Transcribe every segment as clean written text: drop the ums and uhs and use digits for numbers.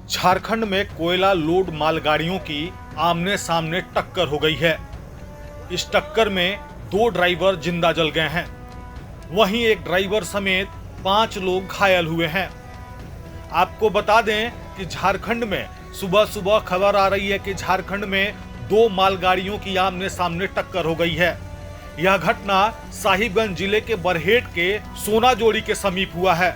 झारखंड में कोयला लोड मालगाड़ियों की आमने सामने टक्कर हो गई है। इस टक्कर में 2 ड्राइवर जिंदा जल गए हैं, वहीं एक ड्राइवर समेत 5 लोग घायल हुए हैं। आपको बता दें कि झारखंड में सुबह सुबह खबर आ रही है कि झारखंड में 2 मालगाड़ियों की आमने सामने टक्कर हो गई है। यह घटना साहिबगंज जिले के बरहेट के सोनाजोड़ी के समीप हुआ है।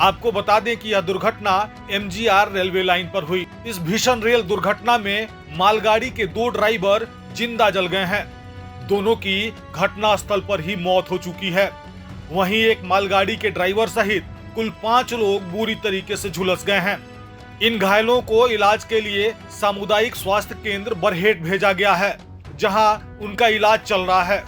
आपको बता दें कि यह दुर्घटना MGR रेलवे लाइन पर हुई। इस भीषण रेल दुर्घटना में मालगाड़ी के 2 ड्राइवर जिंदा जल गए हैं। दोनों की घटना स्थल पर ही मौत हो चुकी है। वहीं एक मालगाड़ी के ड्राइवर सहित कुल 5 लोग बुरी तरीके से झुलस गए हैं। इन घायलों को इलाज के लिए सामुदायिक स्वास्थ्य केंद्र बरहेट भेजा गया है, जहां उनका इलाज चल रहा है।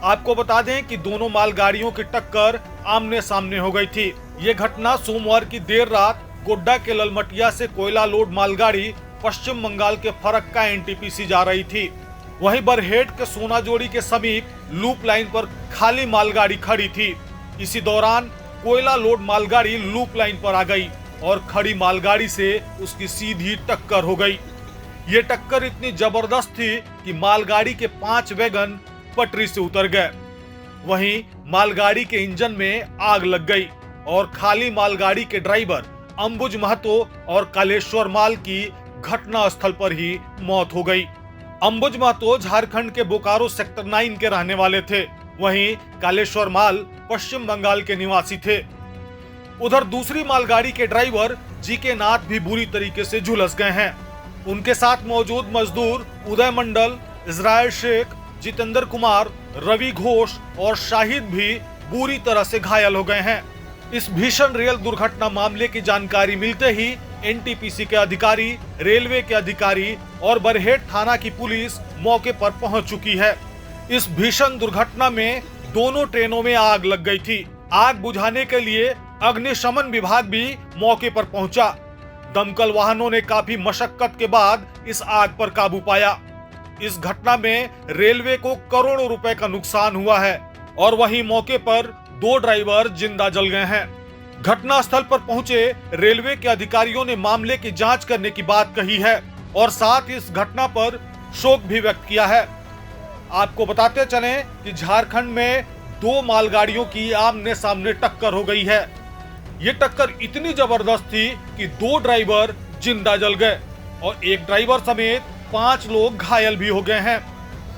आपको बता दें कि दोनों मालगाड़ियों की टक्कर आमने सामने हो गई थी। ये घटना सोमवार की देर रात गोड्डा के ललमटिया से कोयला लोड मालगाड़ी पश्चिम बंगाल के फरक्का NTPC जा रही थी। वहीं बरहेट के सोनाजोड़ी के समीप लूप लाइन पर खाली मालगाड़ी खड़ी थी। इसी दौरान कोयला लोड मालगाड़ी लूप लाइन पर आ गई और खड़ी मालगाड़ी से उसकी सीधी टक्कर हो गई। ये टक्कर इतनी जबरदस्त थी कि मालगाड़ी के 5 वैगन पटरी से उतर गए। वहीं मालगाड़ी के इंजन में आग लग गई और खाली मालगाड़ी के ड्राइवर अंबुज महतो और कालेश्वर माल की घटना स्थल पर ही मौत हो गई। अंबुज महतो झारखंड के बोकारो सेक्टर 9 के रहने वाले थे, वहीं कालेश्वर माल पश्चिम बंगाल के निवासी थे। उधर दूसरी मालगाड़ी के ड्राइवर GK नाथ भी बुरी तरीके से झुलस गए हैं। उनके साथ मौजूद मजदूर उदय मंडल, इजराइल शेख, जितेंद्र कुमार, रवि घोष और शाहिद भी बुरी तरह से घायल हो गए हैं। इस भीषण रेल दुर्घटना मामले की जानकारी मिलते ही NTPC के अधिकारी, रेलवे के अधिकारी और बरहेट थाना की पुलिस मौके पर पहुंच चुकी है। इस भीषण दुर्घटना में दोनों ट्रेनों में आग लग गई थी। आग बुझाने के लिए अग्निशमन विभाग भी मौके पर पहुंचा। दमकल वाहनों ने काफी मशक्कत के बाद इस आग पर काबू पाया। इस घटना में रेलवे को करोड़ों रुपए का नुकसान हुआ है और वहीं मौके पर 2 ड्राइवर जिंदा जल गए हैं। घटना स्थल पर पहुंचे रेलवे के अधिकारियों ने मामले की जांच करने की बात कही है और साथ इस घटना पर शोक भी व्यक्त किया है। आपको बताते चलें कि झारखंड में 2 मालगाड़ियों की आमने सामने टक्कर हो गई है। ये टक्कर इतनी जबरदस्त थी कि 2 ड्राइवर जिंदा जल गए और एक ड्राइवर समेत 5 लोग घायल भी हो गए हैं।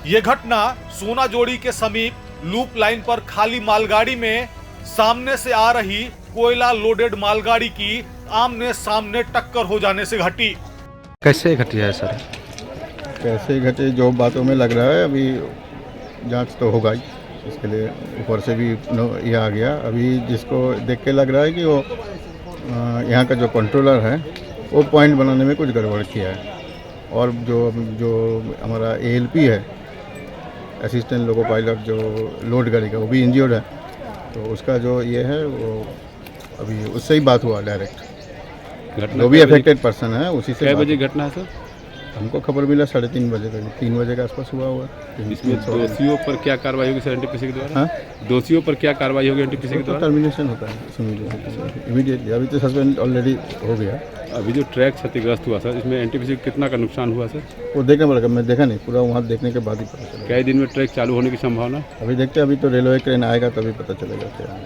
ये घटना सोनाजोड़ी के समीप लूप लाइन पर खाली मालगाड़ी में सामने से आ रही कोयला लोडेड मालगाड़ी की आमने सामने टक्कर हो जाने से घटी। कैसे घटी है सर? कैसे घटे जो बातों में लग रहा है, अभी जांच तो होगा ही। इसके लिए ऊपर से भी ये आ गया। अभी जिसको देख के लग रहा है कि वो यहाँ का जो कंट्रोलर है वो पॉइंट बनाने में कुछ गड़बड़ किया है और जो हमारा ALP है, असिस्टेंट लोको पायलट, जो लोड गाड़ी का, वो भी इंजर्ड है। तो उसका जो ये है वो अभी उससे ही बात हुआ डायरेक्ट। जो भी अफेक्टेड पर्सन है उसी से। कितने बजे घटना है सर? हमको खबर मिला 3:30 बजे का, 3 बजे के आसपास हुआ हुआ। इसमें दोषियों पर क्या कार्रवाई होगी सर NTPC के द्वारा? हाँ, दोषियों पर क्या कार्रवाई होगी NTPC के द्वारा? टर्मिनेशन होता है इमीडिएटली। अभी तो सस्पेंड ऑलरेडी हो गया। अभी जो ट्रैक क्षतिग्रस्त हुआ सर, इसमें NTPC को कितना का नुकसान हुआ सर? वो देखना पड़ेगा, मैं देखा नहीं पूरा, वहाँ देखने के बाद ही पता चलेगा। कई दिन में ट्रैक चालू होने की संभावना? अभी देखते हैं, अभी तो रेलवे क्रेन आएगा तभी पता चलेगा क्या।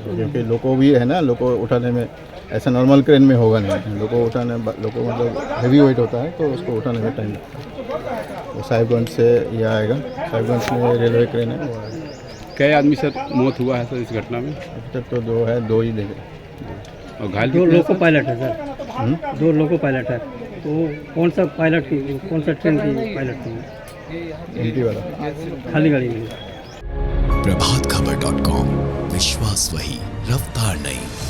क्योंकि लोको भी है ना, लोको उठाने में ऐसा नॉर्मल क्रेन में होगा नहीं। लोको उठाने, लोको मतलब हैवी वेट होता है तो उसको उठाने में टाइम लगता है। वो साहिबगंज से ये आएगा, साहिबगंज में रेलवे क्रेन है वो आएगा। कई आदमी सर मौत हुआ है सर इस घटना में? अभी तक तो 2 है, 2 ही देखे। और घायल 2 लोको पायलट है सर। 2 लोको पायलट है। तो कौन सा ट्रेन की पायलट थी? MP वाला खाली गाड़ी में। प्रभातखबर.com, विश्वास वही, रफ्तार नहीं।